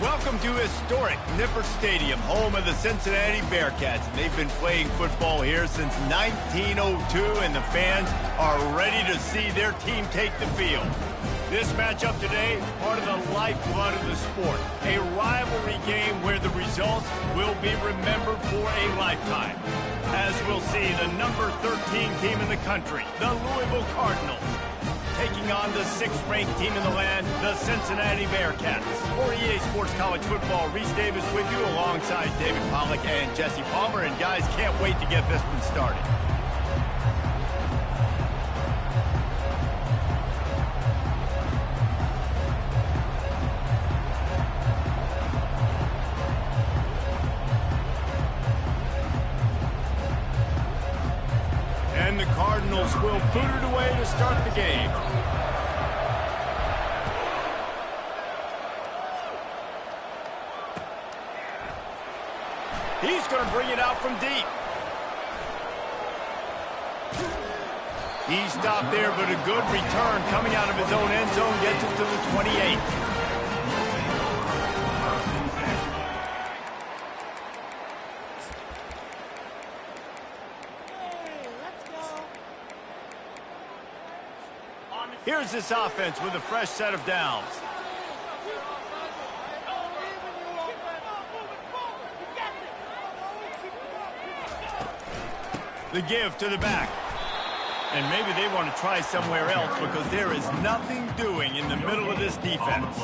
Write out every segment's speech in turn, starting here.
Welcome to historic Nippert Stadium, home of the Cincinnati Bearcats. And they've been playing football here since 1902, and the fans are ready to see their team take the field. This matchup today, part of the lifeblood of the sport. A rivalry game where the results will be remembered for a lifetime. As we'll see, the number 13 team in the country, the Louisville Cardinals, taking on the 6th-ranked team in the land, the Cincinnati Bearcats. For EA Sports College Football, Reese Davis with you alongside David Pollack and Jesse Palmer. And guys, can't wait to get this one started. And the Cardinals will boot it away to start the game. He's going to bring it out from deep. He stopped there, but a good return coming out of his own end zone gets us to the 28. Here's this offense with a fresh set of downs. The give to the back. And maybe they want to try somewhere else because there is nothing doing in the middle of this defense.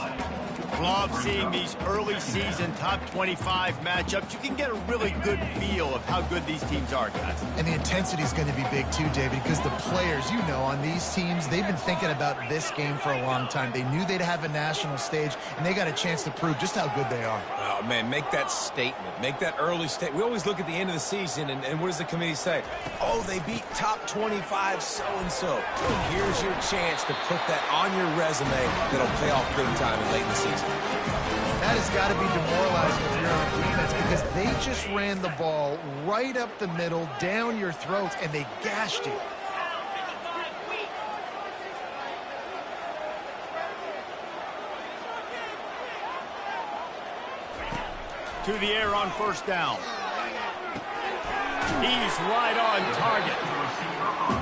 Love seeing these early season top 25 matchups. You can get a really good feel of how good these teams are, guys. And the intensity is going to be big too, David, because the players, you know, on these teams, they've been thinking about this game for a long time. They knew they'd have a national stage, and they got a chance to prove just how good they are. Oh, man, make that statement. Make that early statement. We always look at the end of the season, and what does the committee say? Oh, they beat top 25 so-and-so. Well, here's your chance to put that on your resume that'll pay off big time late in the season. That has got to be demoralizing if you're on defense because they just ran the ball right up the middle, down your throats, and they gashed you. To the air on first down. He's right on target.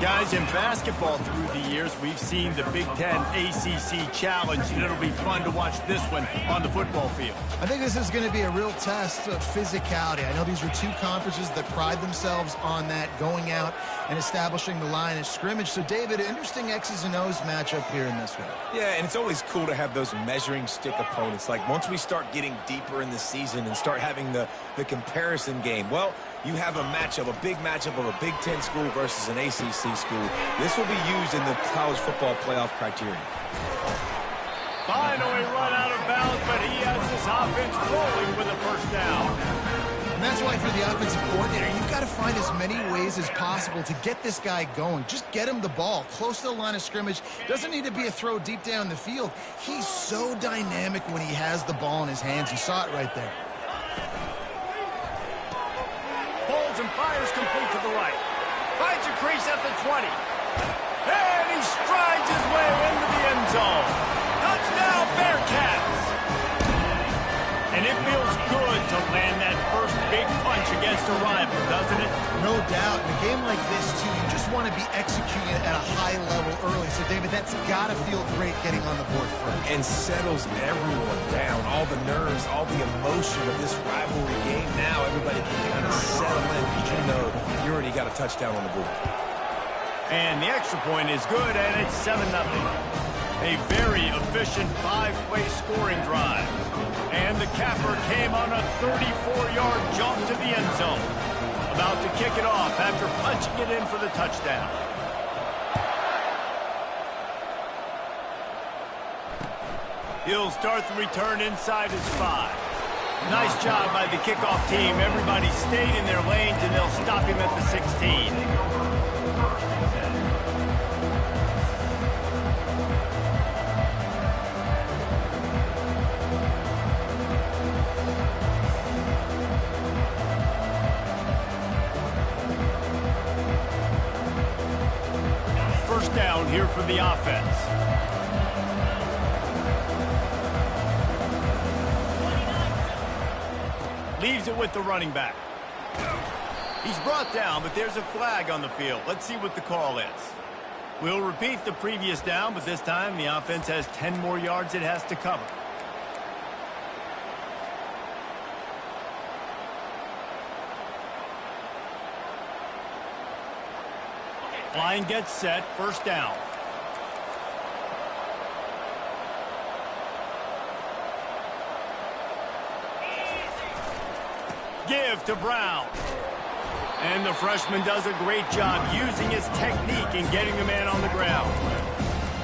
Guys, in basketball through the years, we've seen the Big Ten ACC Challenge, and it'll be fun to watch this one on the football field. I think this is going to be a real test of physicality. I know these are two conferences that pride themselves on that, going out and establishing the line of scrimmage. So, David, interesting X's and O's matchup here in this one. Yeah, and it's always cool to have those measuring stick opponents. Like, once we start getting deeper in the season and start having the comparison game, well, you have a matchup, a big matchup of a Big Ten school versus an ACC school. This will be used in the college football playoff criteria. Finally run out of bounds, but he has this offense rolling with a first down. And that's why for the offensive coordinator, you've got to find as many ways as possible to get this guy going. Just get him the ball close to the line of scrimmage. Doesn't need to be a throw deep down the field. He's so dynamic when he has the ball in his hands. You saw it right there. Holds and fires complete to the right. Finds a crease at the 20. And he strides his way into the end zone. Touchdown, Bearcats! And it feels good to land that first big punch against a rival, doesn't it? No doubt. In a game like this, too, you just want to be executing it at a high level early. So, David, that's got to feel great getting on the board first. And settles everyone down. All the nerves, all the emotion of this rivalry game. Now everybody can kind of settle in because you know you already got a touchdown on the board. And the extra point is good, and it's 7-0. A very efficient 5-play scoring drive. And the capper came on a 34-yard jump to the end zone. About to kick it off after punching it in for the touchdown. He'll start the return inside his 5. Nice job by the kickoff team. Everybody stayed in their lanes, and they'll stop him at the 16. First down here for the offense. Leaves it with the running back. He's brought down, but there's a flag on the field. Let's see what the call is. We'll repeat the previous down, but this time the offense has 10 more yards it has to cover. Line gets set, first down. Give to Brown. And the freshman does a great job using his technique and getting the man on the ground.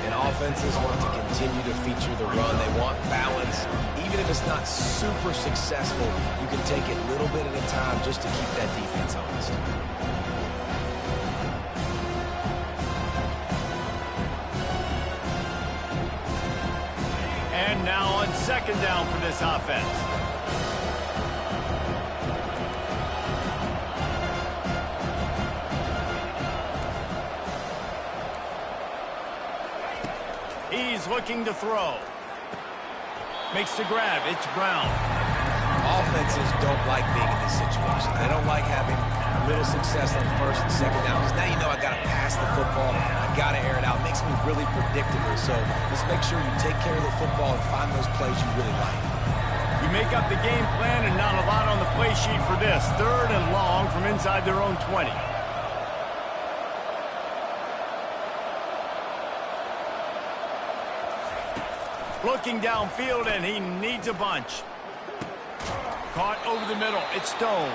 And offenses want to continue to feature the run. They want balance. Even if it's not super successful, you can take it little bit at a time just to keep that defense honest. And now on second down for this offense. He's looking to throw. Makes the grab. It's Brown. Offenses don't like being in this situation. They don't like having little success on first and second down, because now you know I got to pass the football. I got to air it out. It makes me really predictable. So just make sure you take care of the football and find those plays you really like. You make up the game plan and not a lot on the play sheet for this. Third and long from inside their own 20. Looking downfield, and he needs a bunch. Caught over the middle. It's Stone.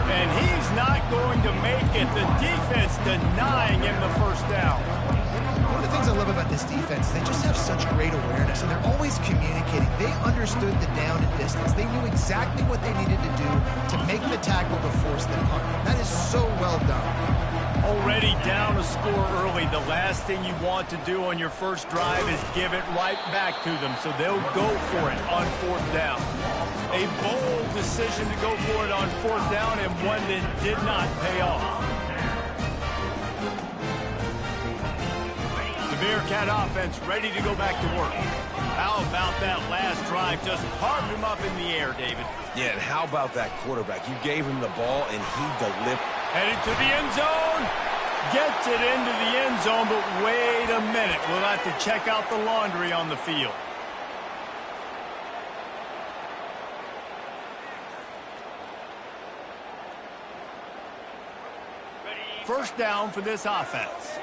And he's not going to make it. The defense denying him the first down. One of the things I love about this defense is they just have such great awareness, and they're always communicating. They understood the down and distance. They knew exactly what they needed to do to make the tackle to force the punt. That is so well done. Already down a score early. The last thing you want to do on your first drive is give it right back to them, so they'll go for it on fourth down. A bold decision to go for it on fourth down, and one that did not pay off. The Bearcat offense ready to go back to work. How about that last drive? Just carved him up in the air, David. Yeah, and how about that quarterback? You gave him the ball, and he delivered. Headed to the end zone. Gets it into the end zone, but wait a minute. We'll have to check out the laundry on the field. First down for this offense.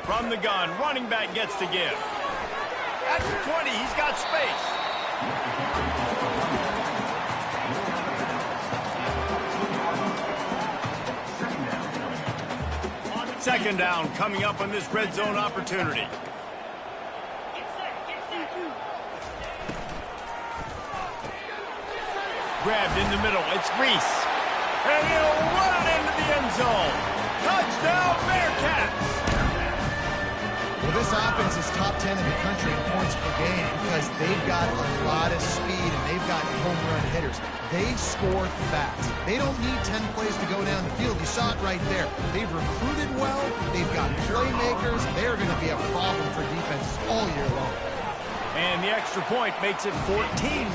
From the gun, running back gets to give. At the 20, he's got space. Second down coming up on this red zone opportunity. Grabbed in the middle. It's Reese. And he'll run it into the end zone. Touchdown, Bearcats! Well, this offense is top 10 in the country in points per game because they've got a lot of speed and they've got home run hitters. They score fast. They don't need 10 plays to go down the field. You saw it right there. They've recruited well. They've got playmakers. They're going to be a problem for defenses all year long. And the extra point makes it 14-0.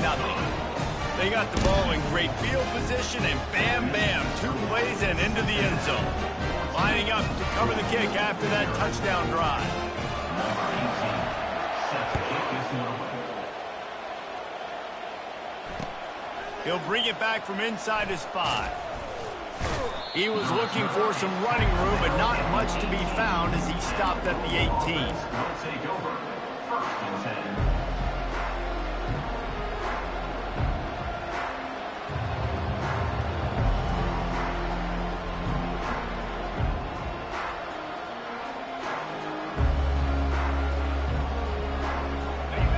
They got the ball in great field position, and bam, bam, 2 plays and into the end zone. Lining up to cover the kick after that touchdown drive. He'll bring it back from inside his 5. He was looking for some running room, but not much to be found as he stopped at the 18.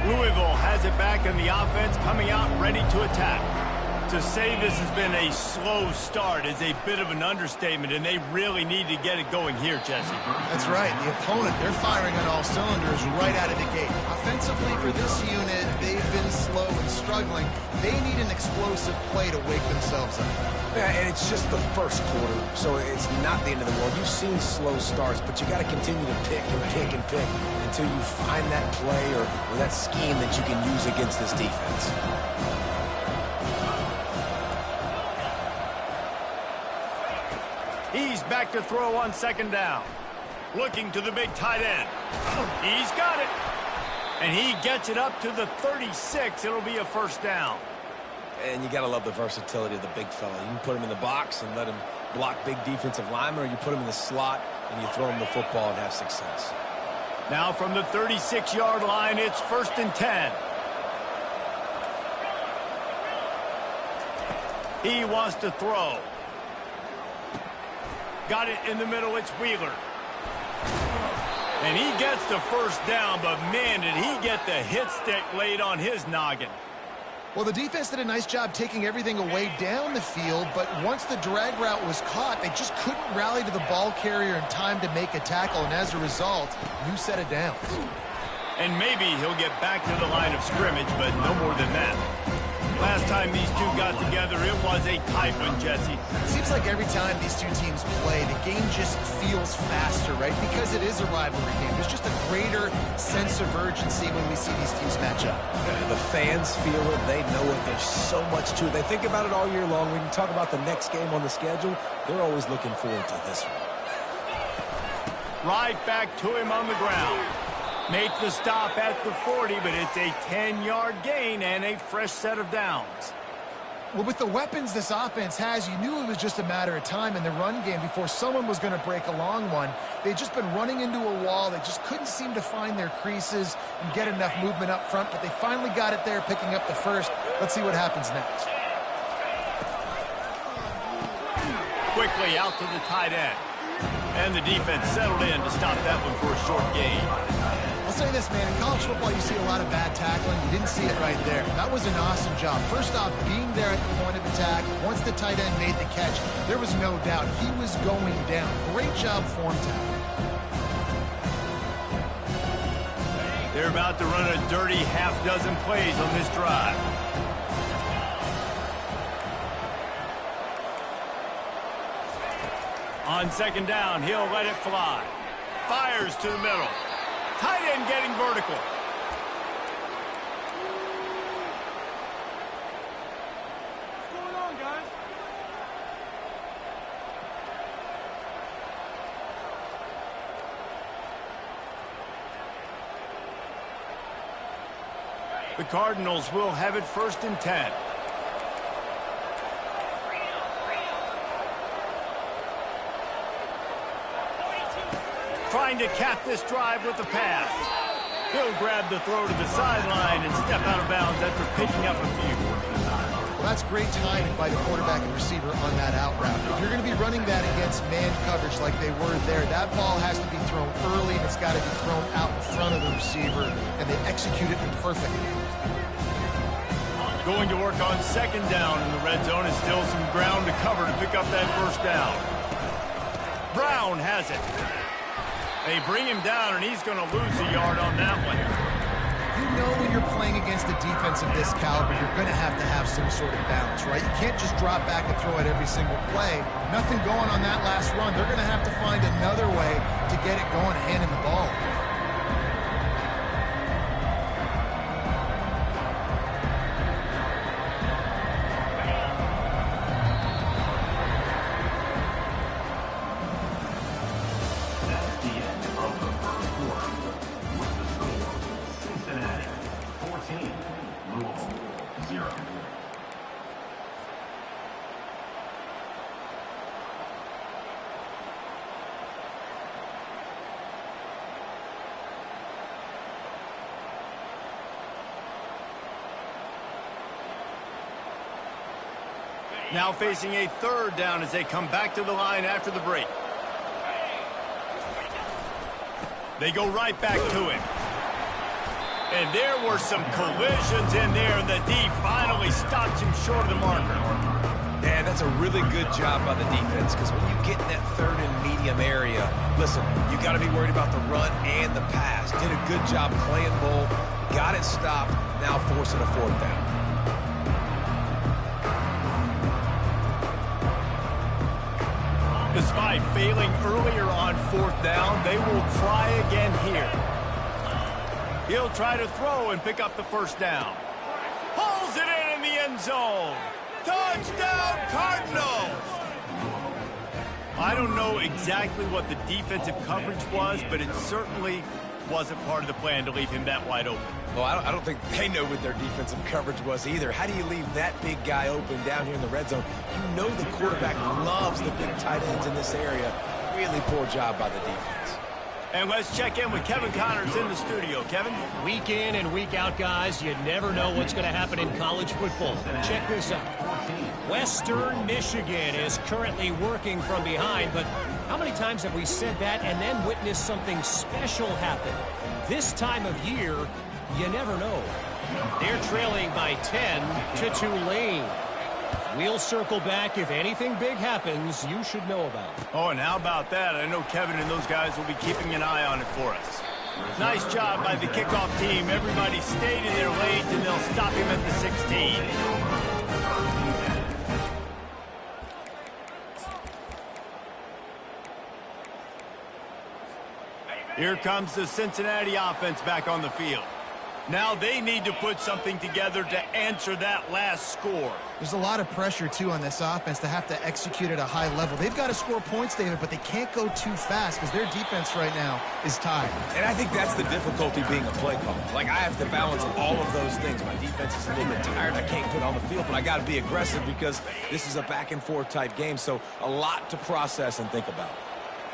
Louisville has it back in the offense, coming out ready to attack. To say this has been a slow start is a bit of an understatement, and they really need to get it going here, Jesse. That's right. The opponent, they're firing on all cylinders right out of the gate. Offensively, for this unit, they've been slow and struggling. They need an explosive play to wake themselves up. Yeah, and it's just the first quarter, so it's not the end of the world. You've seen slow starts, but you got to continue to pick and pick and pick until you find that play or that scheme that you can use against this defense. He's back to throw on second down. Looking to the big tight end. He's got it. And he gets it up to the 36. It'll be a first down. And you got to love the versatility of the big fella. You can put him in the box and let him block big defensive linemen, or you put him in the slot and you throw him the football and have success. Now from the 36-yard line, it's 1st and 10. He wants to throw. Got it in the middle, it's Wheeler. And he gets the first down, but man, did he get the hit stick laid on his noggin. Well, the defense did a nice job taking everything away down the field, but once the drag route was caught, they just couldn't rally to the ball carrier in time to make a tackle, and as a result, new set of downs. And maybe he'll get back to the line of scrimmage, but no more than that. Last time these two got together, it was a tight one, Jesse. It seems like every time these two teams play, the game just feels faster, right? Because it is a rivalry game. There's just a greater sense of urgency when we see these teams match up. The fans feel it. They know it. There's so much to it. They think about it all year long. We can talk about the next game on the schedule. They're always looking forward to this one. Right back to him on the ground. Make the stop at the 40, but it's a 10-yard gain and a fresh set of downs. Well, with the weapons this offense has, you knew it was just a matter of time in the run game before someone was going to break a long one. They'd just been running into a wall. They just couldn't seem to find their creases and get enough movement up front, but they finally got it there, picking up the first. Let's see what happens next. Quickly out to the tight end. And the defense settled in to stop that one for a short gain. I'll say this, man, in college football you see a lot of bad tackling. You didn't see it right there. That was an awesome job. First off, being there at the point of attack, once the tight end made the catch, there was no doubt he was going down. Great job form tackle. They're about to run a dirty half-dozen plays on this drive. On second down, he'll let it fly. Fires to the middle. Tight end getting vertical. What's going on, guys? The Cardinals will have it 1st and 10. Trying to cap this drive with the pass. He'll grab the throw to the sideline and step out of bounds after picking up a few. Well, that's great timing by the quarterback and receiver on that out route. If you're going to be running that against man coverage like they were there, that ball has to be thrown early and it's got to be thrown out in front of the receiver, and they execute it perfectly. Going to work on second down in the red zone, and still some ground to cover to pick up that first down. Brown has it. They bring him down, and he's going to lose a yard on that one. You know when you're playing against a defense of this caliber, you're going to have some sort of balance, right? You can't just drop back and throw it every single play. Nothing going on that last run. They're going to have to find another way to get it going and hand him the ball. Cincinnati, 14. Louisville, 0. Now facing a third down as they come back to the line after the break. They go right back to him. And there were some collisions in there, and the D finally stops him short of the marker. Yeah, that's a really good job by the defense, because when you get in that third and medium area, listen, you got to be worried about the run and the pass. Did a good job playing both, got it stopped, now forcing a fourth down. Despite failing earlier on fourth down, they will try again here. He'll try to throw and pick up the first down. Pulls it in the end zone. Touchdown, Cardinals! I don't know exactly what the defensive coverage was, but it certainly wasn't part of the plan to leave him that wide open. Well, I don't think they know what their defensive coverage was either. How do you leave that big guy open down here in the red zone? You know the quarterback loves the big tight ends in this area. Really poor job by the defense. And let's check in with Kevin Connors in the studio. Kevin? Week in and week out, guys, you never know what's going to happen in college football. Check this out. Western Michigan is currently working from behind, but how many times have we said that and then witnessed something special happen? This time of year, you never know. They're trailing by 10 to Tulane. We'll circle back. If anything big happens, you should know about it. Oh, and how about that? I know Kevin and those guys will be keeping an eye on it for us. Nice job by the kickoff team. Everybody stayed in their lanes, and they'll stop him at the 16. Here comes the Cincinnati offense back on the field. Now they need to put something together to answer that last score. There's a lot of pressure, too, on this offense to have to execute at a high level. They've got to score points, David, but they can't go too fast because their defense right now is tired. And I think that's the difficulty being a play caller. Like, I have to balance all of those things. My defense is a little bit tired. I can't put on the field, but I got to be aggressive because this is a back-and-forth type game, so a lot to process and think about.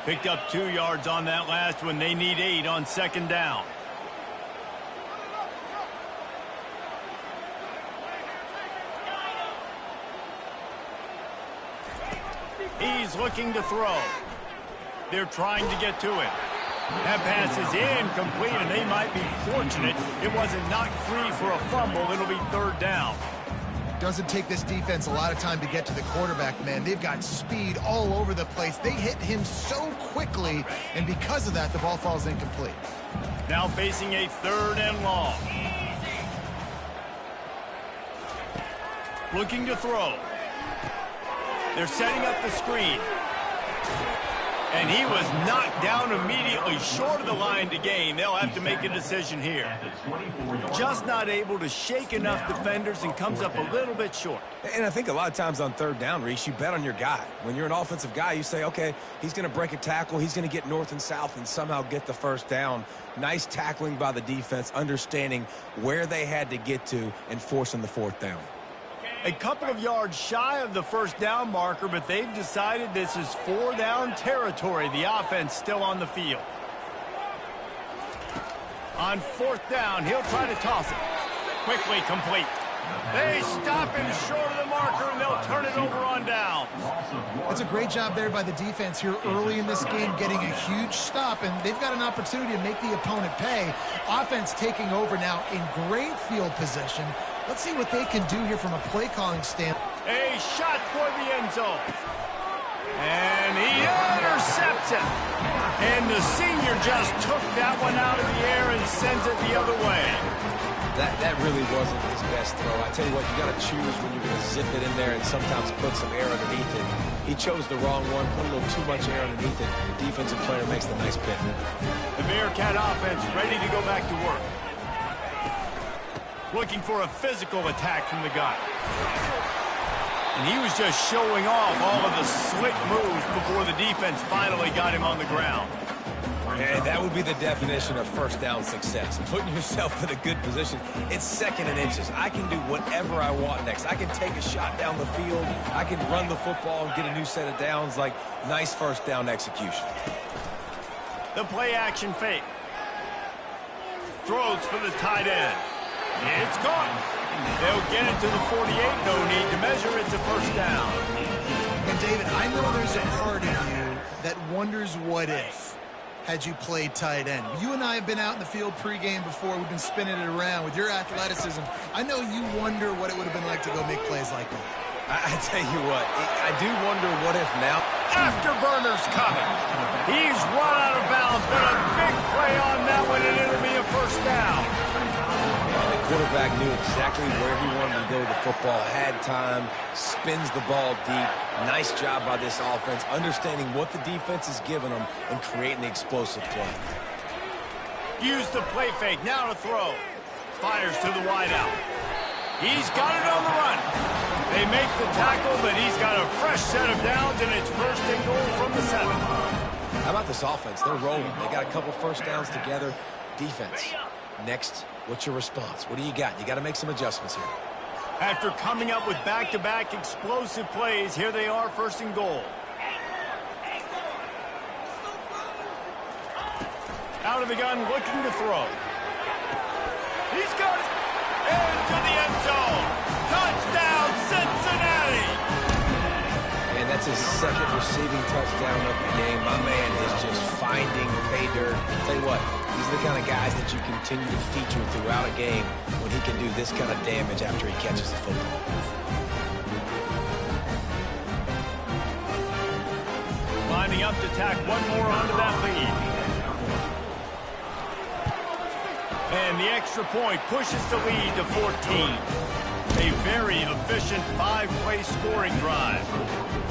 Picked up 2 yards on that last one. They need 8 on second down. He's looking to throw. They're trying to get to it. That pass is incomplete, and they might be fortunate it wasn't knocked free for a fumble. It'll be third down. Doesn't take this defense a lot of time to get to the quarterback, man. They've got speed all over the place. They hit him so quickly, and because of that, the ball falls incomplete. Now facing a third and long. Looking to throw. They're setting up the screen. And he was knocked down immediately short of the line to gain. They'll have to make a decision here. Just not able to shake enough defenders and comes up a little bit short. And I think a lot of times on third down, Reese, you bet on your guy. When you're an offensive guy, you say, okay, he's going to break a tackle. He's going to get north and south and somehow get the first down. Nice tackling by the defense, understanding where they had to get to and forcing the fourth down. A couple of yards shy of the first down marker, but they've decided this is 4-down territory. The offense still on the field. On fourth down, he'll try to toss it. Quickly complete. They stop him short of the marker, and they'll turn it over on down. It's a great job there by the defense here early in this game, getting a huge stop, and they've got an opportunity to make the opponent pay. Offense taking over now in great field position. Let's see what they can do here from a play-calling standpoint. A shot for the end zone. And he intercepts it. And the senior just took that one out of the air and sends it the other way. That really wasn't his best throw. I tell you what, you got to choose when you're going to zip it in there and sometimes put some air underneath it. He chose the wrong one, put a little too much air underneath it. The defensive player makes the nice pick. The Bearcat offense ready to go back to work. Looking for a physical attack from the guy. And he was just showing off all of the slick moves before the defense finally got him on the ground. And that would be the definition of first down success. Putting yourself in a good position. It's second and inches. I can do whatever I want next. I can take a shot down the field. I can run the football and get a new set of downs. Like, nice first down execution. The play action fake. Throws for the tight end. It's caught. They'll get it to the 48. No need to measure. It's a first down. And, David, I know there's a part of you that wonders what if. had you played tight end. You and I have been out in the field pregame before. We've been spinning it around. With your athleticism, I know you wonder what it would have been like to go make plays like that. I tell you what, I do wonder what if now. Afterburner's coming. He's run out of bounds, but a big play on that one, and it'll be a first down. And the quarterback knew exactly where he wanted to go with the football, had time, spins the ball deep. Nice job by this offense, understanding what the defense is giving them and creating the explosive play. Use the play fake, now to throw. Fires to the wideout. He's got it on the run. They make the tackle, but he's got a fresh set of downs, and it's first and goal from the 7. How about this offense? They're rolling. They got a couple first downs together. Defense. Next, what's your response? What do you got? You got to make some adjustments here. After coming up with back-to-back explosive plays, here they are, first and goal. Out of the gun, looking to throw. He's got it. Into the end zone. Touchdown, Cincinnati. And that's his second receiving touchdown of the game. My man is just finding pay dirt. Tell you what, these are the kind of guys that you continue to feature throughout a game when he can do this kind of damage after he catches the football. Lining up to tack one more onto that lead. And the extra point pushes the lead to 14. A very efficient 5-play scoring drive.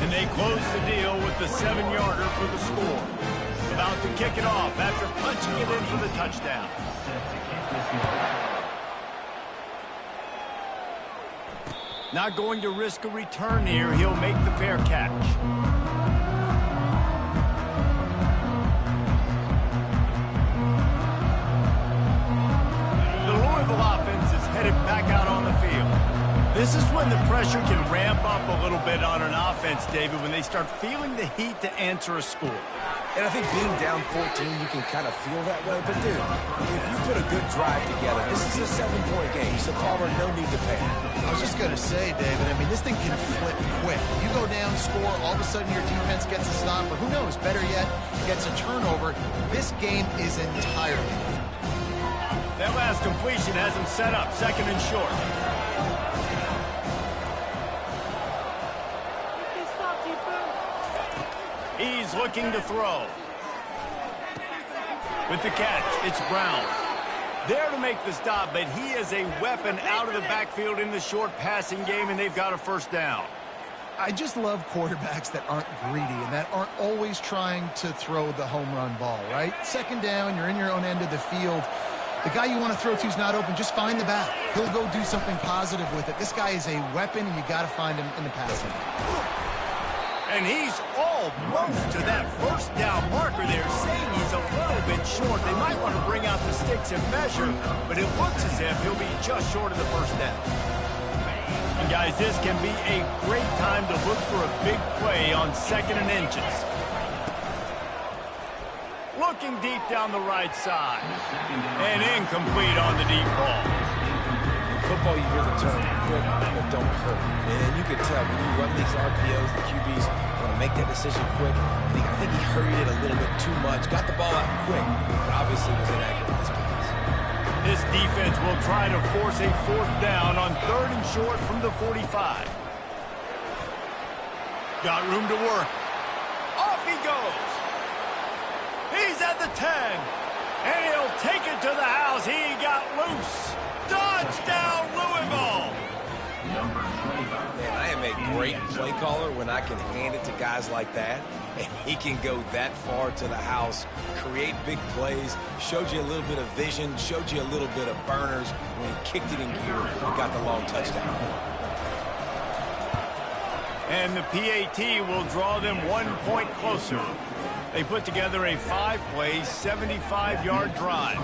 And they close the deal with the 7-yarder for the score. About to kick it off after punching it in for the touchdown. Not going to risk a return here. He'll make the fair catch. Offense is headed back out on the field. This is when the pressure can ramp up a little bit on an offense, David, when they start feeling the heat to answer a score. And I think being down 14, you can kind of feel that way. But, dude, if you put a good drive together, this is a 7-point game. So, Palmer, no need to panic. I was just going to say, David, I mean, this thing can flip quick. You go down, score, all of a sudden your defense gets a stop, or who knows, better yet, gets a turnover. This game is entirely different. That last completion has him set up, second and short. He's looking to throw. With the catch, it's Brown. There to make the stop, but he is a weapon out of the backfield in the short passing game, and they've got a first down. I just love quarterbacks that aren't greedy and that aren't always trying to throw the home run ball, right? Second down, you're in your own end of the field. The guy you want to throw to is not open. Just find the back. He'll go do something positive with it. This guy is a weapon, and you got to find him in the passing. And he's almost to that first down marker there, saying he's a little bit short. They might want to bring out the sticks and measure, but it looks as if he'll be just short of the first down. And guys, this can be a great time to look for a big play on second and inches. Looking deep down the right side. And incomplete on the deep ball. In football, you hear the term quick but don't hurt. And you can tell when you run these RPOs, the QBs want to make that decision quick. I think he hurried it a little bit too much. Got the ball out quick, but obviously was inaccurate in this pass. This defense will try to force a fourth down on third and short from the 45. Got room to work. Off he goes. He's at the 10, and he'll take it to the house. He got loose. Touchdown, Louisville. Man, I am a great play caller when I can hand it to guys like that, and he can go that far to the house, create big plays, showed you a little bit of vision, showed you a little bit of burners when he kicked it in gear and got the long touchdown. And the PAT will draw them 1 point closer. They put together a 5-play, 75-yard drive.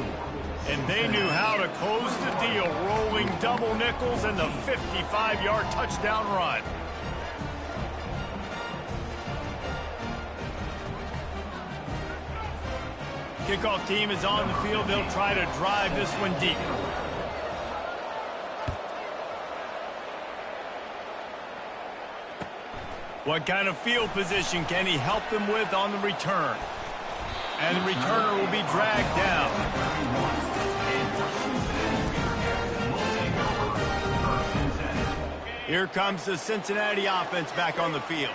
And they knew how to close the deal, rolling double nickels and the 55-yard touchdown run. Kickoff team is on the field. They'll try to drive this one deep. What kind of field position can he help them with on the return? And the returner will be dragged down. Here comes the Cincinnati offense back on the field.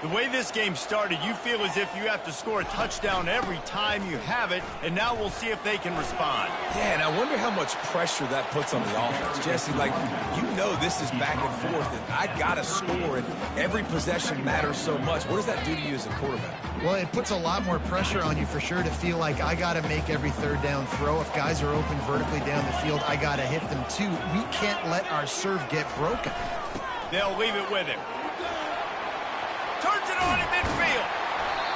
The way this game started, you feel as if you have to score a touchdown every time you have it, and now we'll see if they can respond. Yeah, and I wonder how much pressure that puts on the offense. Jesse, like, you know this is back and forth, and I got to score, and every possession matters so much. What does that do to you as a quarterback? Well, it puts a lot more pressure on you for sure to feel like I got to make every third down throw. If guys are open vertically down the field, I got to hit them too. We can't let our serve get broken. They'll leave it with him. Turns it on in midfield.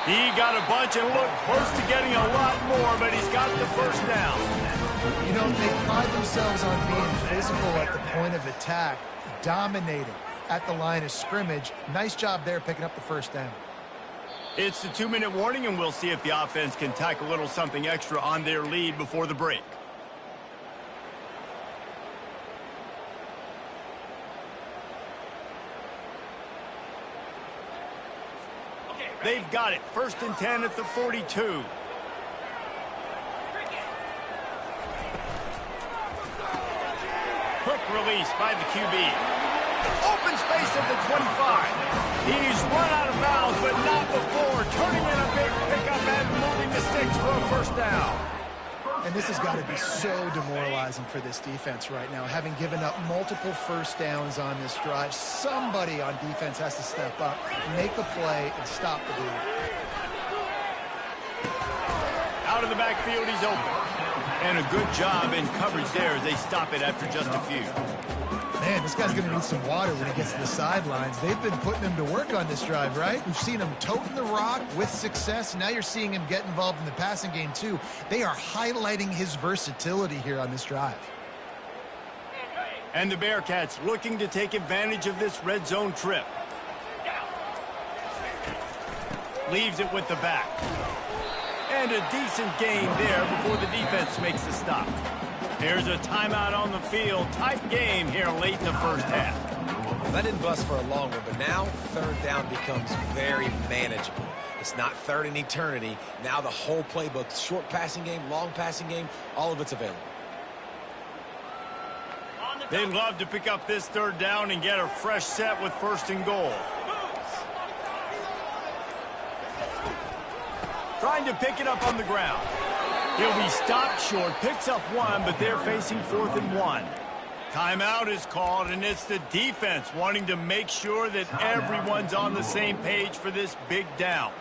He got a bunch and looked close to getting a lot more, but he's got the first down. You know, they pride themselves on being physical at the point of attack, dominating at the line of scrimmage. Nice job there picking up the first down. It's the 2-minute warning, and we'll see if the offense can tack a little something extra on their lead before the break. They've got it. 1st and 10 at the 42. Quick release by the QB. Open space at the 25. He's run out of bounds, but not before. Turning in a big pickup and moving the sticks for a first down. And this has got to be so demoralizing for this defense right now. Having given up multiple first downs on this drive, somebody on defense has to step up, make a play, and stop the dude. Out of the backfield, he's open. And a good job in coverage there as they stop it after just a few. Man, this guy's going to need some water when he gets to the sidelines. They've been putting him to work on this drive, right? We've seen him toting the rock with success. Now you're seeing him get involved in the passing game, too. They are highlighting his versatility here on this drive. And the Bearcats looking to take advantage of this red zone trip. Leaves it with the back. And a decent gain there before the defense makes the stop. Here's a timeout on the field. Tight game here late in the first half. That didn't bust for a long one, but now 3rd down becomes very manageable. It's not 3rd in eternity. Now the whole playbook, short passing game, long passing game, all of it's available. They'd love to pick up this 3rd down and get a fresh set with 1st and goal. Trying to pick it up on the ground. He'll be stopped short, picks up 1, but they're facing 4th and 1. Timeout is called, and it's the defense wanting to make sure that everyone's on the same page for this big down.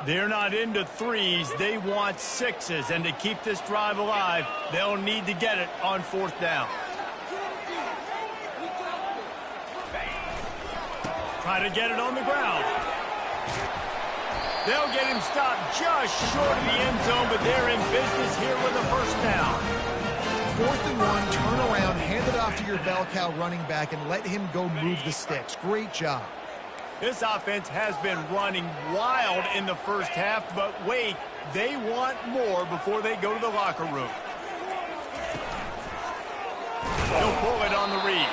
They're not into 3s, they want 6s, and to keep this drive alive, they'll need to get it on 4th down. Try to get it on the ground. They'll get him stopped just short of the end zone, but they're in business here with a first down. 4th and 1, turn around, hand it off to your bell cow running back, and let him go move the sticks. Great job. This offense has been running wild in the first half, but wait, they want more before they go to the locker room. He'll pull it on the read.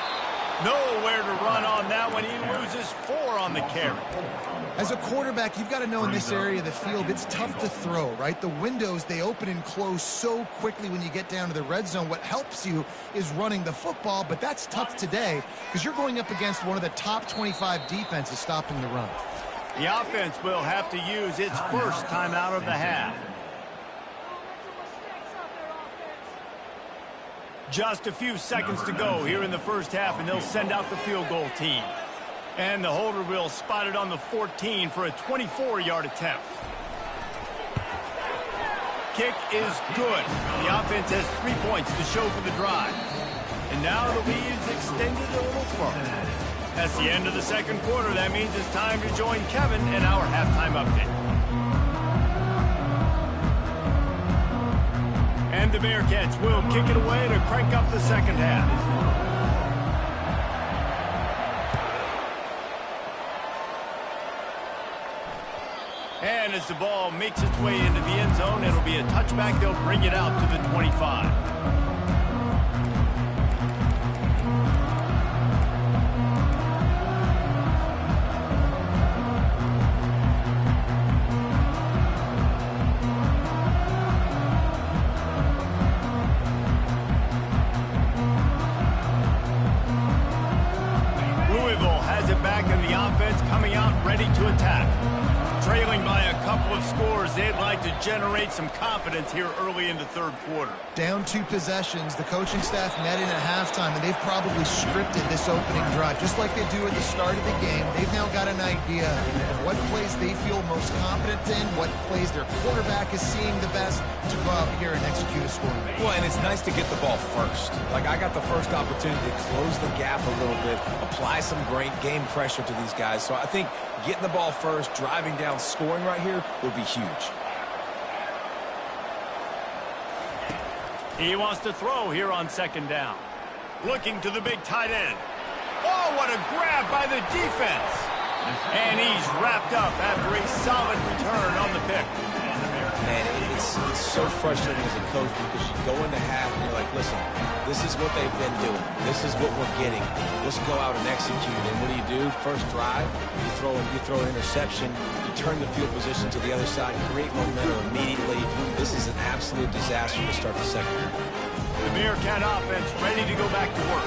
Nowhere to run on that one. He loses 4 on the carry. As a quarterback, you've got to know in this area of the field, it's tough to throw, right? The windows, they open and close so quickly when you get down to the red zone. What helps you is running the football, but that's tough today because you're going up against one of the top 25 defenses stopping the run. The offense will have to use its first timeout of the half. Just a few seconds to go here in the first half, and they'll send out the field goal team. And the holder will spot it on the 14 for a 24-yard attempt. Kick is good. The offense has 3 points to show for the drive. And now the lead is extended a little further. That's the end of the second quarter. That means it's time to join Kevin in our halftime update. And the Bearcats will kick it away to crank up the second half. And as the ball makes its way into the end zone, it'll be a touchback. They'll bring it out to the 25. coming out ready to attack. Trailing by a couple of scores, they'd like to generate some confidence here early in the third quarter. Down 2 possessions, the coaching staff met in at halftime, and they've probably scripted this opening drive. Just like they do at the start of the game, they've now got an idea of what plays they feel most confident in, what plays their quarterback is seeing the best to go out here and execute a scoring. Well, and it's nice to get the ball first. Like, I got the first opportunity to close the gap a little bit, apply some great game pressure to these guys. So I think getting the ball first, driving down, scoring right here would be huge. He wants to throw here on second down. Looking to the big tight end. Oh, what a grab by the defense. And he's wrapped up after a solid return on the pick. Man, it's so frustrating as a coach because you go into half and you're like, listen, this is what they've been doing. This is what we're getting. Let's go out and execute. And what do? First drive, you throw an interception, you turn the field position to the other side, create momentum immediately. This is an absolute disaster to start the second half. The Bearcat offense ready to go back to work.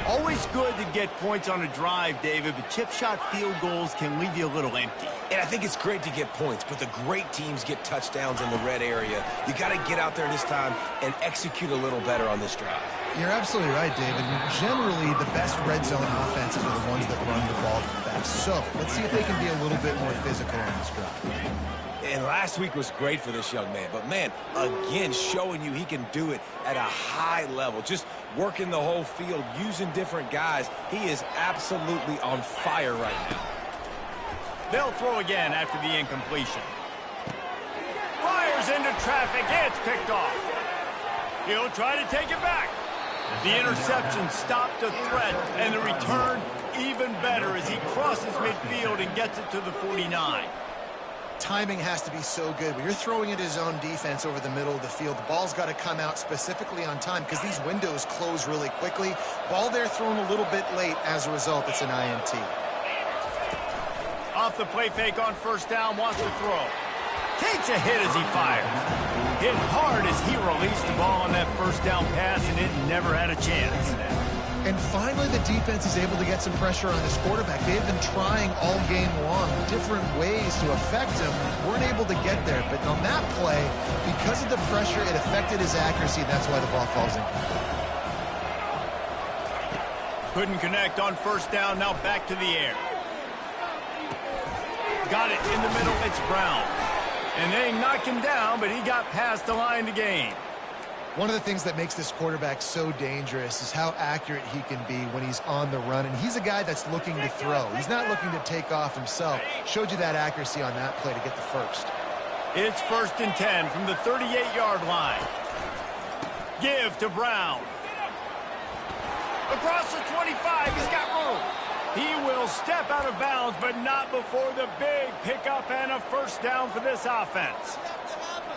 Always good to get points on a drive, David, but chip shot field goals can leave you a little empty. And I think it's great to get points, but the great teams get touchdowns in the red area. You got to get out there this time and execute a little better on this drive. You're absolutely right, David. Generally, the best red zone offenses are the ones that run the ball the best. So let's see if they can be a little bit more physical on this drive. And last week was great for this young man. But, man, again, showing you he can do it at a high level. Just working the whole field, using different guys. He is absolutely on fire right now. They'll throw again after the incompletion. Fires into traffic. It's picked off. He'll try to take it back. The interception stopped a threat, and the return even better as he crosses midfield and gets it to the 49. Timing has to be so good. When you're throwing at his own defense over the middle of the field, the ball's got to come out specifically on time because these windows close really quickly. Ball there thrown a little bit late. As a result, it's an INT. Off the play fake on first down, wants to throw. Takes a hit as he fires. Hit hard as he released the ball on that first down pass, and it never had a chance. And finally, the defense is able to get some pressure on this quarterback. They've been trying all game long different ways to affect him. Weren't able to get there. But on that play, because of the pressure, it affected his accuracy. That's why the ball falls in. Couldn't connect on first down. Now back to the air. Got it in the middle. It's Brown. And they knock him down, but he got past the line to gain. One of the things that makes this quarterback so dangerous is how accurate he can be when he's on the run. And he's a guy that's looking to throw. He's not looking to take off himself. Showed you that accuracy on that play to get the first. It's 1st and 10 from the 38-yard line. Give to Brown. Across the 25, he's got room. He will step out of bounds, but not before the big pickup and a first down for this offense.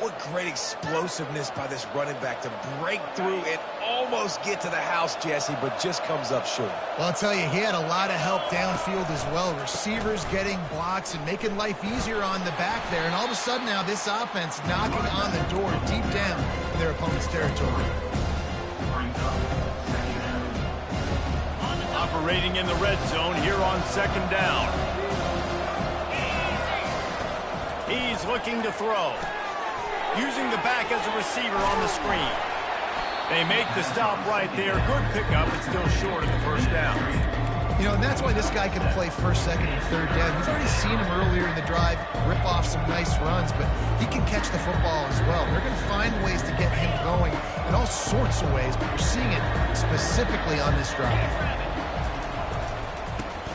What great explosiveness by this running back to break through and almost get to the house, Jesse, but just comes up short. Well, I'll tell you, he had a lot of help downfield as well. Receivers getting blocks and making life easier on the back there. And all of a sudden now this offense knocking on the door deep down in their opponent's territory. Operating in the red zone here on second down. He's looking to throw. Using the back as a receiver on the screen. They make the stop right there. Good pickup, but still short of the first down. You know, and that's why this guy can play first, second, and third down. We've already seen him earlier in the drive rip off some nice runs, but he can catch the football as well. They're going to find ways to get him going in all sorts of ways, but you're seeing it specifically on this drive.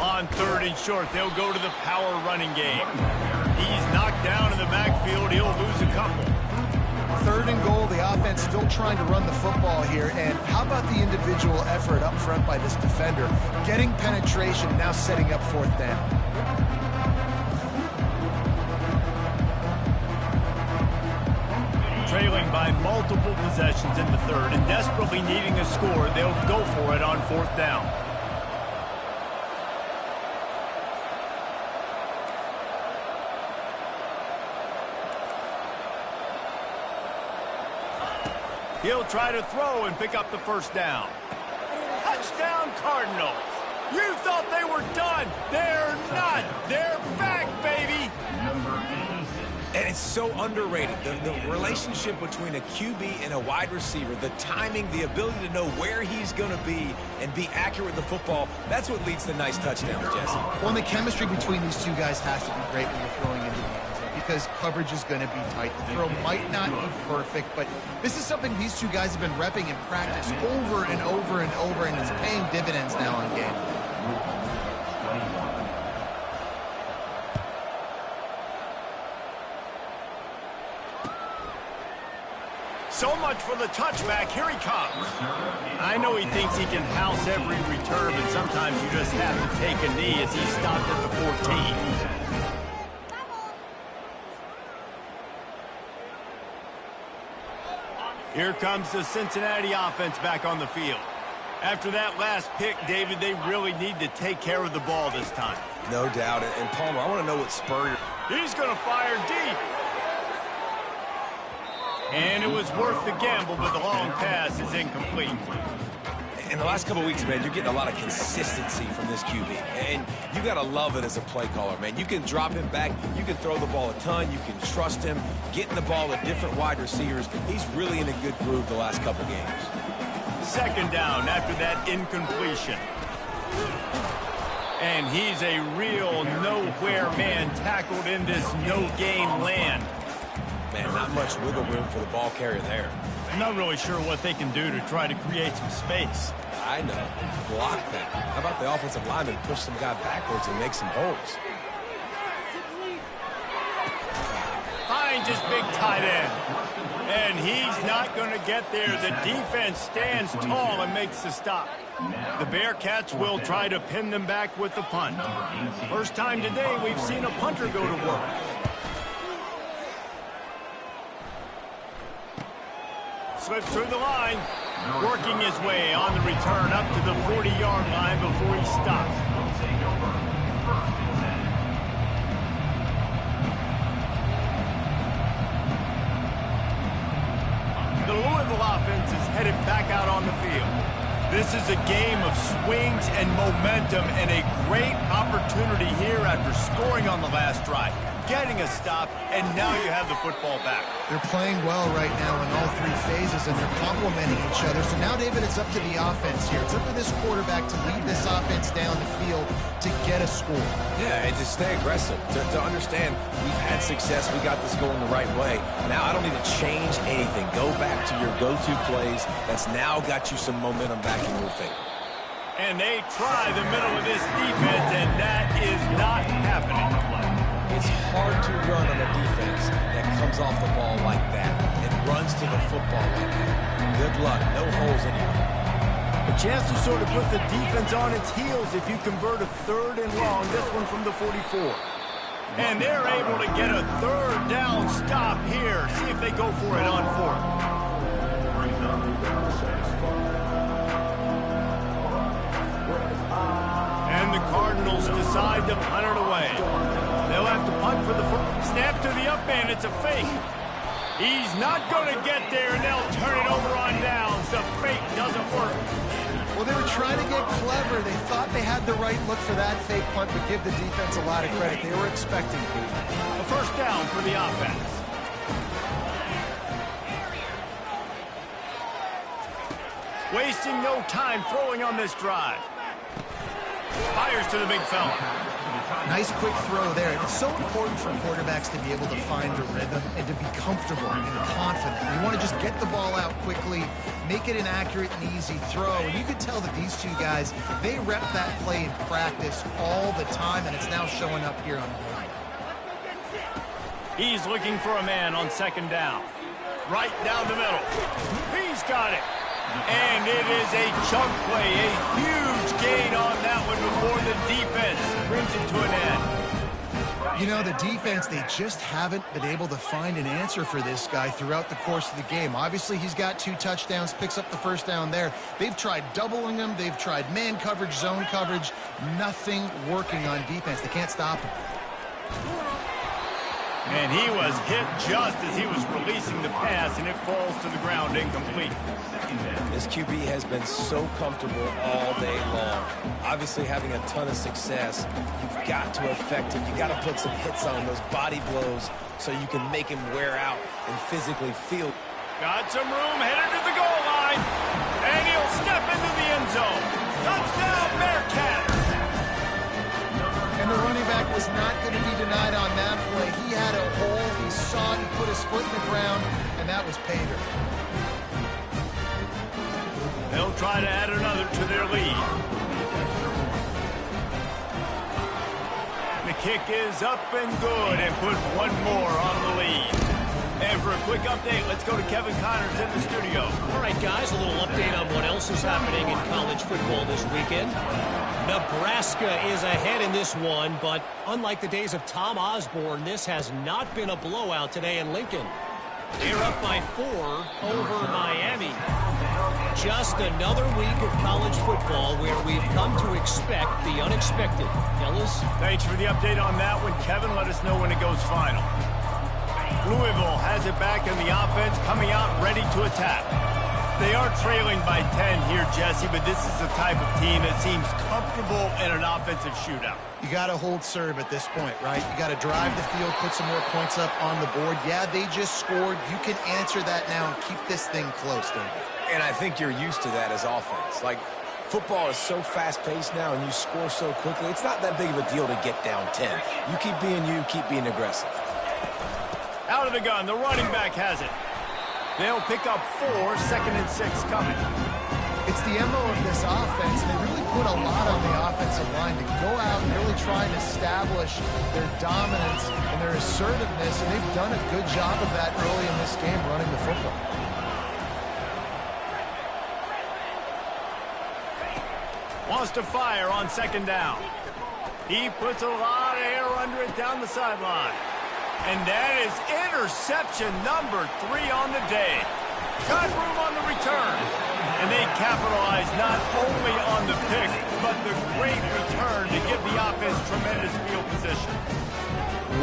On 3rd and short, they'll go to the power running game. He's knocked down in the backfield. He'll lose a couple. 3rd and goal, the offense still trying to run the football here. And how about the individual effort up front by this defender? Getting penetration, now setting up 4th down. Trailing by multiple possessions in the 3rd and desperately needing a score, they'll go for it on 4th down. He'll try to throw and pick up the first down. Touchdown, Cardinals. You thought they were done. They're not. so underrated. The relationship between a QB and a wide receiver, the timing, the ability to know where he's going to be and be accurate with the football, that's what leads to nice touchdowns, Jesse. Well, and the chemistry between these two guys has to be great when you're throwing into the end zone because coverage is going to be tight. The throw might not be perfect, but this is something these two guys have been repping in practice over and over and over, and it's paying dividends now in game. So much for the touchback. Here he comes. I know he thinks he can house every return, but sometimes you just have to take a knee as he stopped at the 14. Here comes the Cincinnati offense back on the field. After that last pick, David, they really need to take care of the ball this time. No doubt. And Palmer, I want to know what Spurrier... He's going to fire deep. And it was worth the gamble, but the long pass is incomplete. In the last couple of weeks, man, you're getting a lot of consistency from this QB. And you got to love it as a play caller, man. You can drop him back. You can throw the ball a ton. You can trust him. Getting the ball to different wide receivers. He's really in a good groove the last couple of games. Second down after that incompletion. And he's a real nowhere man tackled in this no-gain land. Man, not much wiggle room for the ball carrier there. I'm not really sure what they can do to try to create some space. I know. Block them. How about the offensive lineman push some guy backwards and make some holes? Finds his big tight end. And he's not going to get there. The defense stands tall and makes the stop. The Bearcats will try to pin them back with the punt. First time today we've seen a punter go to work. Slips through the line, working his way on the return up to the 40-yard line before he stops. The Louisville offense is headed back out on the field. This is a game of swings and momentum and a great opportunity here after scoring on the last drive, getting a stop, and now you have the football back. They're playing well right now in all three phases, and they're complementing each other. So now, David, it's up to the offense here. It's up to this quarterback to lead this offense down the field to get a score. Yeah, and to stay aggressive, to understand we've had success, we got this going the right way. Now I don't need to change anything. Go back to your go-to plays. That's now got you some momentum back in your favor. And they try the middle of this defense, and that is not happening. It's hard to run on a defense that comes off the ball like that and runs to the football like that. Good luck. No holes anywhere. A chance to sort of put the defense on its heels if you convert a third and long, this one from the 44. And they're able to get a third down stop here. See if they go for it on fourth. And the Cardinals decide to punt it away. They'll have to punt for the first. Snap to the up man. It's a fake. He's not going to get there, and they'll turn it over on downs. The fake doesn't work. Well, they were trying to get clever. They thought they had the right look for that fake punt, but give the defense a lot of credit. They were expecting it. A first down for the offense. Wasting no time throwing on this drive. Fires to the big fella. Nice quick throw there. It's so important for quarterbacks to be able to find a rhythm and to be comfortable and confident. You want to just get the ball out quickly, make it an accurate and easy throw. And you could tell that these two guys, they rep that play in practice all the time, and it's now showing up here on the line. He's looking for a man on second down. Right down the middle. He's got it. And it is a chunk play, a huge gain on that one before the defense brings it to an end. You know, the defense, they just haven't been able to find an answer for this guy throughout the course of the game. Obviously, he's got 2 touchdowns, picks up the first down there. They've tried doubling him. They've tried man coverage, zone coverage. Nothing working on defense. They can't stop him. And he was hit just as he was releasing the pass, and it falls to the ground incomplete. This QB has been so comfortable all day long. Obviously having a ton of success. You've got to affect him. You've got to put some hits on those body blows so you can make him wear out and physically feel. Got some room, headed to the goal line. And he'll step into the end zone. Touchdown, Bearcats! And the running back was not going to be denied on that play. He had a hole, he saw it, he put his foot in the ground, and that was pay dirt. They'll try to add another to their lead. The kick is up and good and put one more on the lead. And for a quick update, let's go to Kevin Connors in the studio. All right, guys, a little update on what else is happening in college football this weekend. Nebraska is ahead in this one, but unlike the days of Tom Osborne, this has not been a blowout today in Lincoln. They're up by 4 over Miami. Just another week of college football where we've come to expect the unexpected. Fellas? Thanks for the update on that one, Kevin. Let us know when it goes final. Louisville has it back in the offense, coming out ready to attack. They are trailing by 10 here, Jesse, but this is the type of team that seems comfortable in an offensive shootout. You got to hold serve at this point, right? You got to drive the field, put some more points up on the board. Yeah, they just scored. You can answer that now and keep this thing close, don't you? And I think you're used to that as offense. Like, football is so fast-paced now and you score so quickly, it's not that big of a deal to get down 10. You keep being you, keep being aggressive. Out of the gun, the running back has it. They'll pick up 4, 2nd and 6 coming. It's the MO of this offense, and they really put a lot on the offensive line to go out and really try and establish their dominance and their assertiveness, and they've done a good job of that early in this game running the football. Wants to fire on 2nd down. He puts a lot of air under it down the sideline. And that is interception number 3 on the day. Got room on the return. And they capitalize not only on the pick, but the great return to give the offense tremendous field position.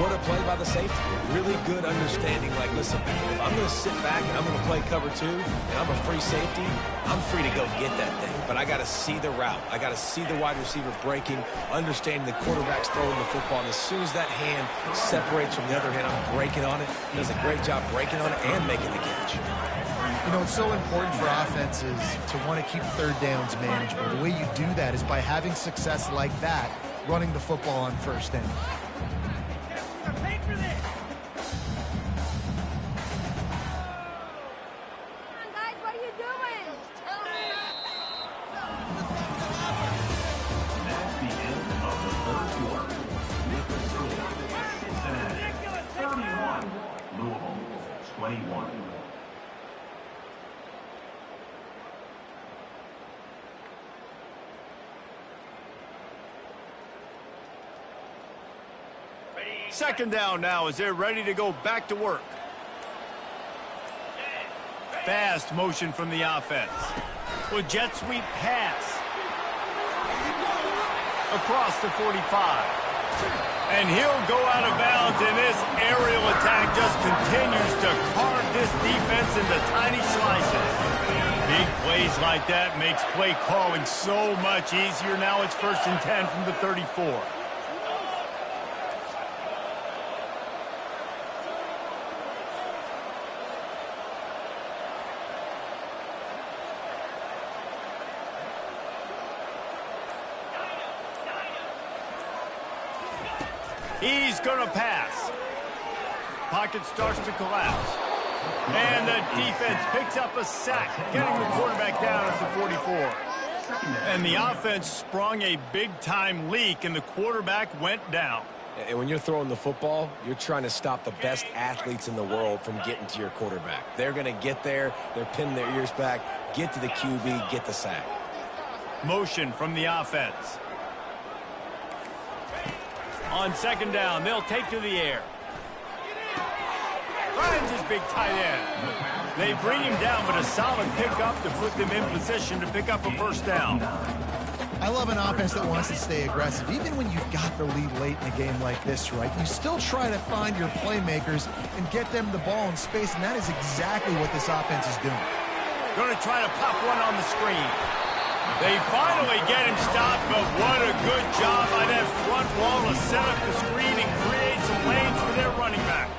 What a play by the safety. Really good understanding. Like, listen, if I'm going to sit back and I'm going to play cover 2 and I'm a free safety, I'm free to go get that thing. But I got to see the route. I got to see the wide receiver breaking, understanding the quarterback's throwing the football. And as soon as that hand separates from the other hand, I'm breaking on it. Does a great job breaking on it and making the catch. You know, it's so important for offenses to want to keep 3rd downs manageable. The way you do that is by having success like that, running the football on 1st down. That's the end of the 3rd quarter. With the score, Cincinnati 31, Louisville 21. Second down now as they're ready to go back to work. Fast motion from the offense. With jet sweep pass. Across the 45. And he'll go out of bounds, and this aerial attack just continues to carve this defense into tiny slices. Big plays like that makes play calling so much easier. Now it's 1st and 10 from the 34. He's going to pass. Pocket starts to collapse. And the defense picks up a sack, getting the quarterback down at the 44. And the offense sprung a big-time leak, and the quarterback went down. And when you're throwing the football, you're trying to stop the best athletes in the world from getting to your quarterback. They're going to get there. They're pinning their ears back, get to the QB, get the sack. Motion from the offense. On 2nd down, they'll take to the air. Finds his big tight end. They bring him down, but a solid pickup to put them in position to pick up a 1st down. I love an offense that wants to stay aggressive. Even when you've got the lead late in a game like this, right, you still try to find your playmakers and get them the ball in space, and that is exactly what this offense is doing. Going to try to pop one on the screen. They finally get him stopped, but what a good job by that front wall to set up the screen and create some lanes for their running back.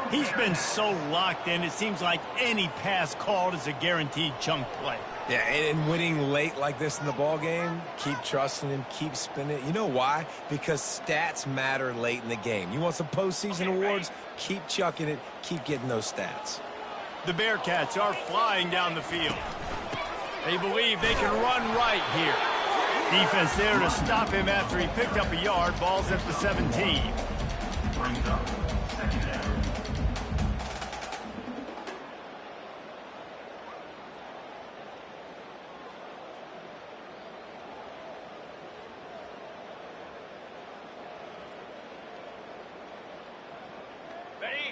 He's been so locked in, it seems like any pass called is a guaranteed chunk play. Yeah, and winning late like this in the ball game, keep trusting him, keep spinning it. You know why? Because stats matter late in the game. You want some postseason awards? Keep chucking it, keep getting those stats. The Bearcats are flying down the field. They believe they can run right here. Defense there to stop him after he picked up a yard. Ball's at the 17. Brings up second down.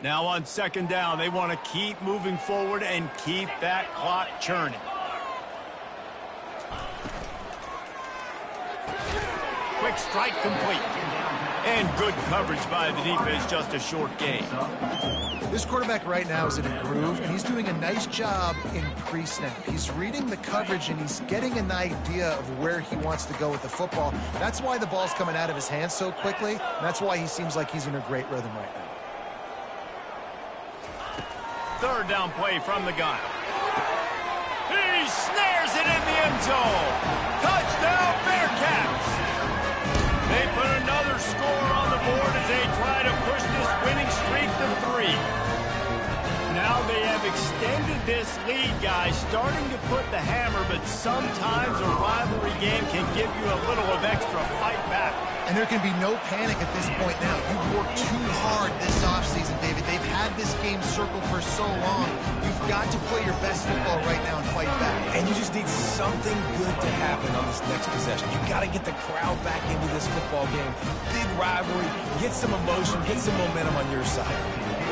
Now on second down, they want to keep moving forward and keep that clock churning. Quick strike complete. And good coverage by the defense, just a short gain. This quarterback right now is in a groove, and he's doing a nice job in pre-snap. He's reading the coverage, and he's getting an idea of where he wants to go with the football. That's why the ball's coming out of his hands so quickly. And that's why he seems like he's in a great rhythm right now. Third down play from the gun. He snares it in the end zone. Touchdown, Bearcats. They put another score on the board as they try to push this winning streak to 3. Now they have extended this lead, guys, starting to put the hammer, but sometimes a rivalry game can give you a little of extra fight back. And there can be no panic at this point now. You've worked too hard this offseason, David. They've had this game circled for so long. You've got to play your best football right now and fight back. And you just need something good to happen on this next possession. You've got to get the crowd back into this football game. Big rivalry. Get some emotion. Get some momentum on your side.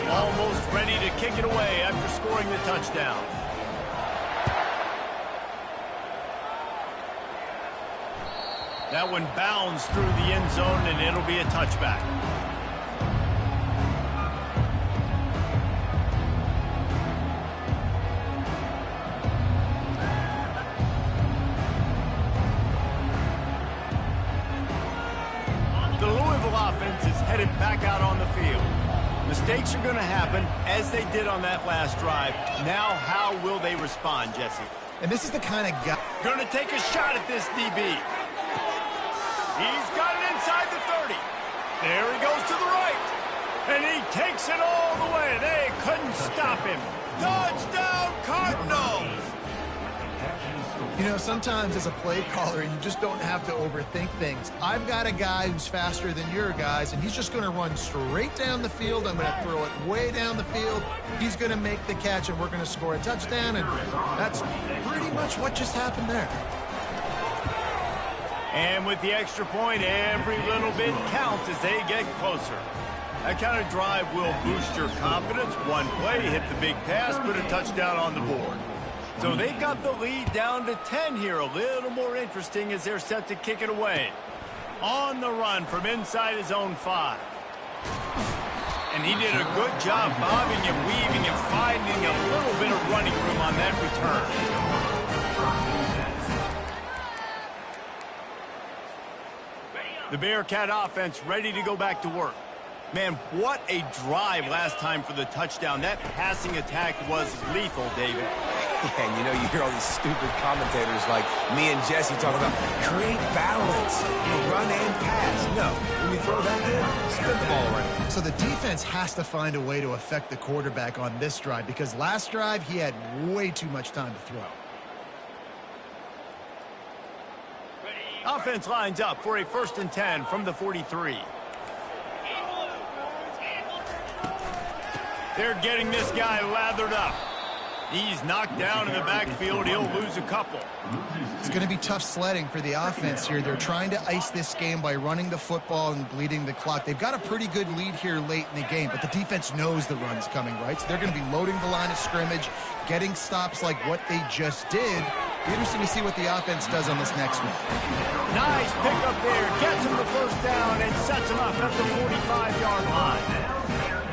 Almost ready to kick it away after scoring the touchdown. That one bounds through the end zone, and it'll be a touchback. The Louisville offense is headed back out on the field. Mistakes are going to happen, as they did on that last drive. Now, how will they respond, Jesse? And this is the kind of guy... Going to take a shot at this DB. He's got it inside the 30. There he goes to the right. And he takes it all the way. They couldn't stop him. Touchdown, Cardinals! You know, sometimes as a play caller, you just don't have to overthink things. I've got a guy who's faster than your guys, and he's just going to run straight down the field. I'm going to throw it way down the field. He's going to make the catch, and we're going to score a touchdown, and that's pretty much what just happened there. And with the extra point, every little bit counts as they get closer. That kind of drive will boost your confidence. One play, hit the big pass, put a touchdown on the board. So they've got the lead down to 10 here. A little more interesting as they're set to kick it away. On the run from inside his own 5. And he did a good job bobbing and weaving and finding a little bit of running room on that return. The Bearcat offense ready to go back to work. Man, what a drive last time for the touchdown. That passing attack was lethal, David. Yeah, and you know, you hear all these stupid commentators like me and Jesse talking about create balance, run and pass. No, when you throw that in, spin the ball around. So the defense has to find a way to affect the quarterback on this drive, because last drive he had way too much time to throw. Offense lines up for a 1st and 10 from the 43. They're getting this guy lathered up. He's knocked down in the backfield. He'll lose a couple. It's going to be tough sledding for the offense here. They're trying to ice this game by running the football and bleeding the clock. They've got a pretty good lead here late in the game, but the defense knows the run's coming, right? So they're going to be loading the line of scrimmage, getting stops like what they just did, Be interesting to see what the offense does on this next one. Nice pickup there. Gets him the first down and sets him up at the 45-yard line.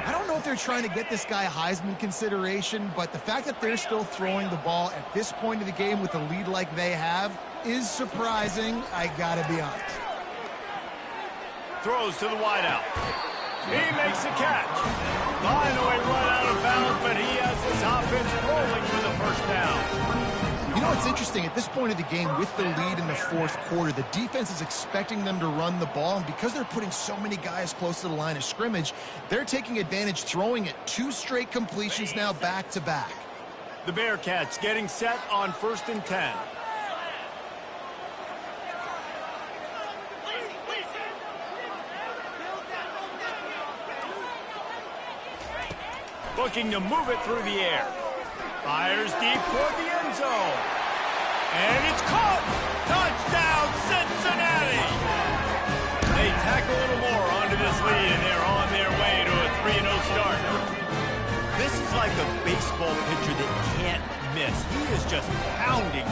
I don't know if they're trying to get this guy Heisman consideration, but the fact that they're still throwing the ball at this point of the game with a lead like they have is surprising, I gotta be honest. Throws to the wideout. He makes the catch. Finally run out of bounds, but he has this offense rolling for the first down. You know what's interesting? At this point of the game, with the lead in the fourth quarter, the defense is expecting them to run the ball, and because they're putting so many guys close to the line of scrimmage, they're taking advantage, throwing it 2 straight completions now back-to-back. The Bearcats getting set on 1st and 10. Looking to move it through the air. Fires deep toward the end zone. And it's caught! Touchdown, Cincinnati! They tack a little more onto this lead, and they're on their way to a 3-0 start. This is like a baseball pitcher that can't miss. He is just pounding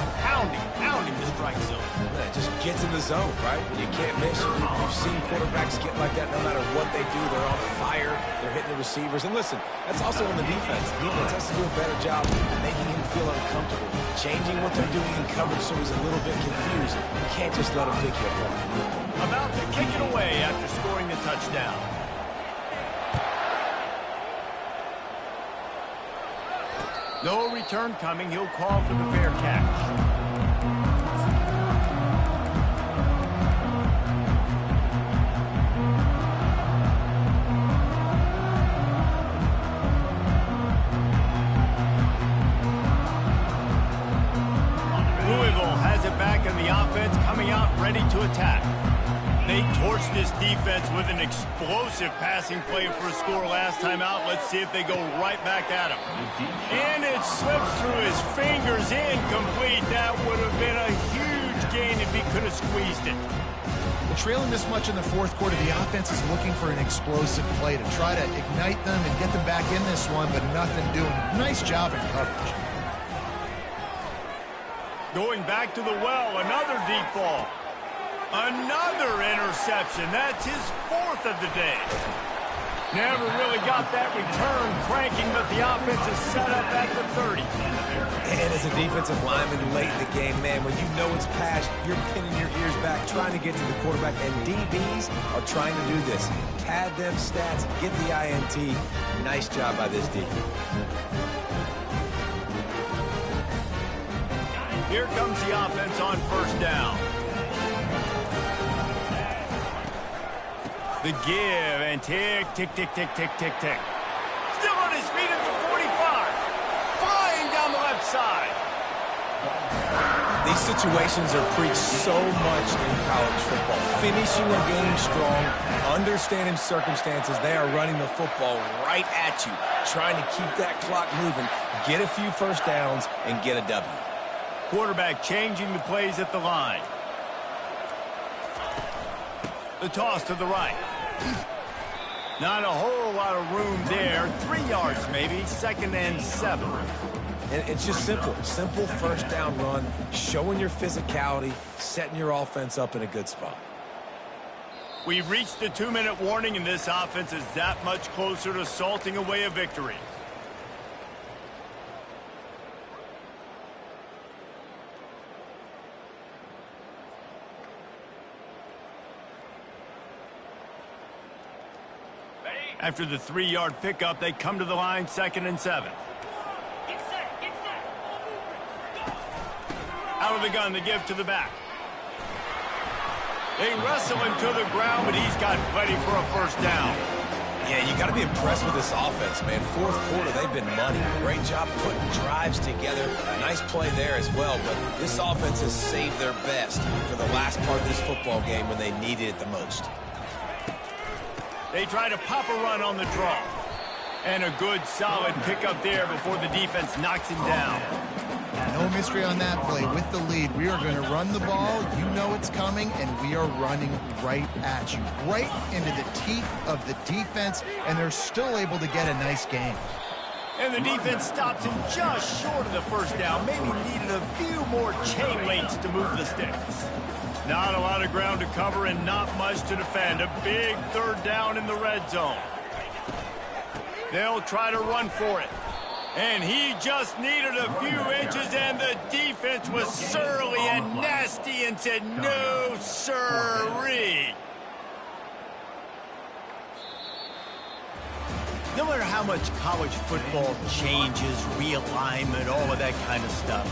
the strike zone. Yeah, it just gets in the zone, right? You can't miss. You've seen quarterbacks get like that no matter what they do. They're on fire. They're hitting the receivers. And listen, that's also on the defense. The defense has to do a better job making him feel uncomfortable, changing what they're doing in coverage so he's a little bit confused. You can't just let him pick you apart. About to kick it away after scoring the touchdown. No return coming. He'll call for the fair catch. Louisville has it back in the offense, coming out ready to attack. They torched this defense with an explosive passing play for a score last time out. Let's see if they go right back at him. And it slips through his fingers, incomplete. That would have been a huge gain if he could have squeezed it. Well, trailing this much in the fourth quarter, the offense is looking for an explosive play to try to ignite them and get them back in this one, but nothing doing. Nice job in coverage. Going back to the well, another deep ball. Another interception. That's his 4th of the day. Never really got that return cranking, but the offense is set up at the 30. And as a defensive lineman late in the game, man, when you know it's past, you're pinning your ears back, trying to get to the quarterback, and DBs are trying to do this. Pad them stats, get the INT. Nice job by this defense. Here comes the offense on 1st down. The give and tick, tick, tick, tick, tick, tick, tick. Still on his feet at the 45. Flying down the left side. These situations are preached so much in college football. Finishing a game strong, understanding circumstances. They are running the football right at you, trying to keep that clock moving, get a few first downs, and get a W. Quarterback changing the plays at the line. The toss to the right. Not a whole lot of room there. 3 yards maybe. 2nd and 7. And it's just simple. Simple first down run, showing your physicality, setting your offense up in a good spot. We've reached the 2-minute warning, and this offense is that much closer to salting away a victory. After the 3-yard pickup, they come to the line, 2nd and 7. Out of the gun, the give to the back. They wrestle him to the ground, but he's got plenty for a first down. Yeah, you got to be impressed with this offense, man. Fourth quarter, they've been money. Great job putting drives together. Nice play there as well, but this offense has saved their best for the last part of this football game when they needed it the most. They try to pop a run on the draw. And a good, solid pickup there before the defense knocks him down. No mystery on that play. With the lead, we are going to run the ball. You know it's coming, and we are running right at you. Right into the teeth of the defense, and they're still able to get a nice game. And the defense stops him just short of the first down. Maybe needed a few more chain links to move the sticks. Not a lot of ground to cover and not much to defend. A big third down in the red zone. They'll try to run for it. And he just needed a few inches, and the defense was surly and nasty and said, no, sirree. No matter how much college football changes, realignment, all of that kind of stuff,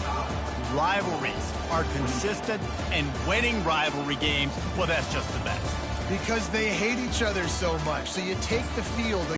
rivalries are consistent, and winning rivalry games, well, that's just the best. Because they hate each other so much. So you take the field